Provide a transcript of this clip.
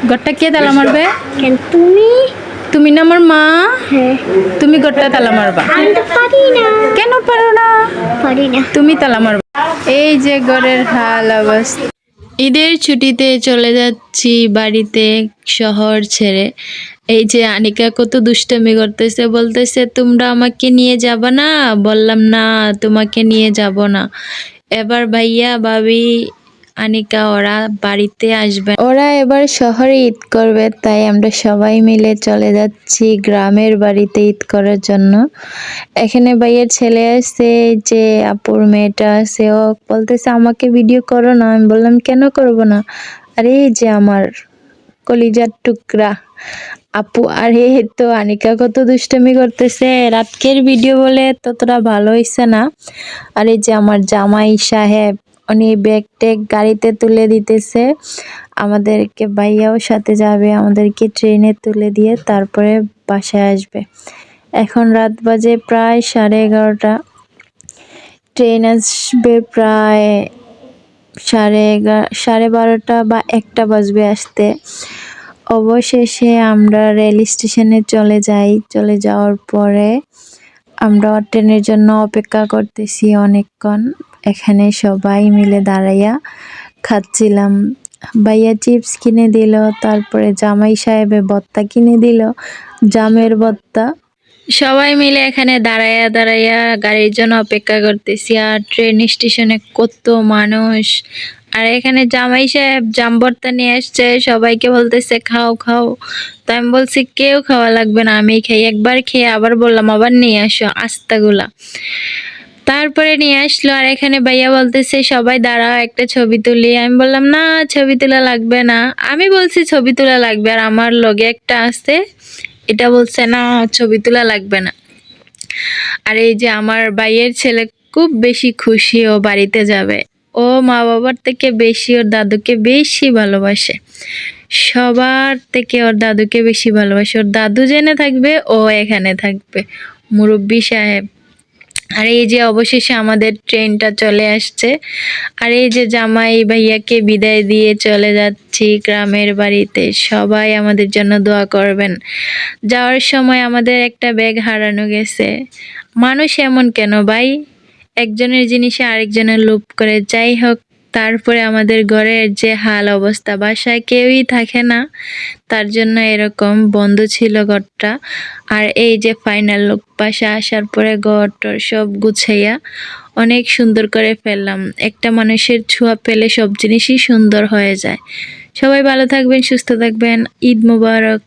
ঘরটা কে তালা মারবে? কেন তুমি? তুমি না আমার মা, হ্যাঁ, তুমি ঘরটা তালা মারবা। আমি তো পারি না। কেন পারো না? পারি না। তুমি তালা মারবা। এই যে ঘরের হাল অবস্থা। ঈদের ছুটিতে চলে যাচ্ছি বাড়িতে, শহর ছেড়ে। এই যে আনিকা কত দুষ্টামি করতেছে, বলতেছে তোমরা আমাকে নিয়ে যাবা না? বললাম না, তোমাকে নিয়ে যাব না। এবার ভাইয়া ভাবি আনিকা ওরা বাড়িতে আসবে, ওরা এবার শহরে ঈদ করবে, তাই আমরা সবাই মিলে চলে যাচ্ছি গ্রামের বাড়িতে ঈদ করার জন্য। এখানে ভাইয়ের ছেলে আছে, যে আপুর মেয়েটা আছে, ও বলতেছে আমাকে ভিডিও করো না। আমি বললাম কেন করব না? আরে এই যে আমার কলিজার টুকরা আপু। আরে তো আনিকা কত দুষ্টামি করতেছে, রাতকের ভিডিও বলে ততটা ভালো হইছে না। আর এই যে আমার জামাই সাহেব, উনি ব্যাগ ট্যাগ গাড়িতে তুলে দিতেছে, আমাদেরকে ভাইয়াও সাথে যাবে, আমাদেরকে ট্রেনে তুলে দিয়ে তারপরে বাসায় আসবে। এখন রাত বাজে প্রায় 11:30। ট্রেন আসবে প্রায় 11:30 বা 1টা বাজবে আসতে। অবশেষে আমরা রেল স্টেশনে চলে যাই। চলে যাওয়ার পরে আমরা ট্রেনের জন্য অপেক্ষা করতেছি অনেকক্ষণ। এখানে সবাই মিলে দাঁড়াইয়া খাচ্ছিলাম। ভাইয়া চিপস কিনে দিল, তারপরে জামাই সাহেবে ভর্তা কিনে দিল, জামের ভর্তা। সবাই মিলে এখানে দাঁড়াইয়া দাঁড়াইয়া গাড়ির জন্য অপেক্ষা করতেছি। আর ট্রেন স্টেশনে কত মানুষ। আর এখানে জামাই সাহেব জাম ভর্তা নিয়ে আসছে, সবাইকে বলতেছে খাও খাও। তো আমি বলছি কেউ খাওয়া লাগবে না, আমি খাই। একবার খেয়ে আবার বললাম আবার নিয়ে আসো আস্তাগুলা। তারপরে নিয়ে আসলো। আর এখানে ভাইয়া বলতেছে সবাই দাঁড়াও একটা ছবি তুলি। আমি বললাম না, ছবি তোলা লাগবে না। আমি বলছি ছবি তোলা লাগবে, আর আমার লগে একটা আছে, এটা বলছে না ছবি তোলা লাগবে না। আর এই যে আমার ভাইয়ের ছেলে খুব বেশি খুশি, ও বাড়িতে যাবে। ও মা বাবার থেকে বেশি ওর দাদুকে বেশি ভালোবাসে, সবার থেকে ওর দাদুকে বেশি ভালোবাসে। ওর দাদু জেনে থাকবে, ও এখানে থাকবে, মুরব্বি সাহেব। আর এই যে অবশেষে আমাদের ট্রেনটা চলে আসছে। আর এই যে জামাই ভাইয়াকে বিদায় দিয়ে চলে যাচ্ছি গ্রামের বাড়িতে। সবাই আমাদের জন্য দোয়া করবেন। যাওয়ার সময় আমাদের একটা ব্যাগ হারানো গেছে। মানুষ এমন কেন ভাই? একজনের জিনিসে আরেকজনের লোভ করে। যাই হোক, তারপরে আমাদের ঘরের যে হাল অবস্থা, বাসায় কেউই থাকে না, তার জন্য এরকম বন্ধ ছিল ঘরটা। আর এই যে ফাইনাল লুক, বাসা আসার পরে ঘরটর সব গুছাইয়া অনেক সুন্দর করে ফেললাম। একটা মানুষের ছোঁয়া পেলে সব জিনিসই সুন্দর হয়ে যায়। সবাই ভালো থাকবেন, সুস্থ থাকবেন। ঈদ মোবারক।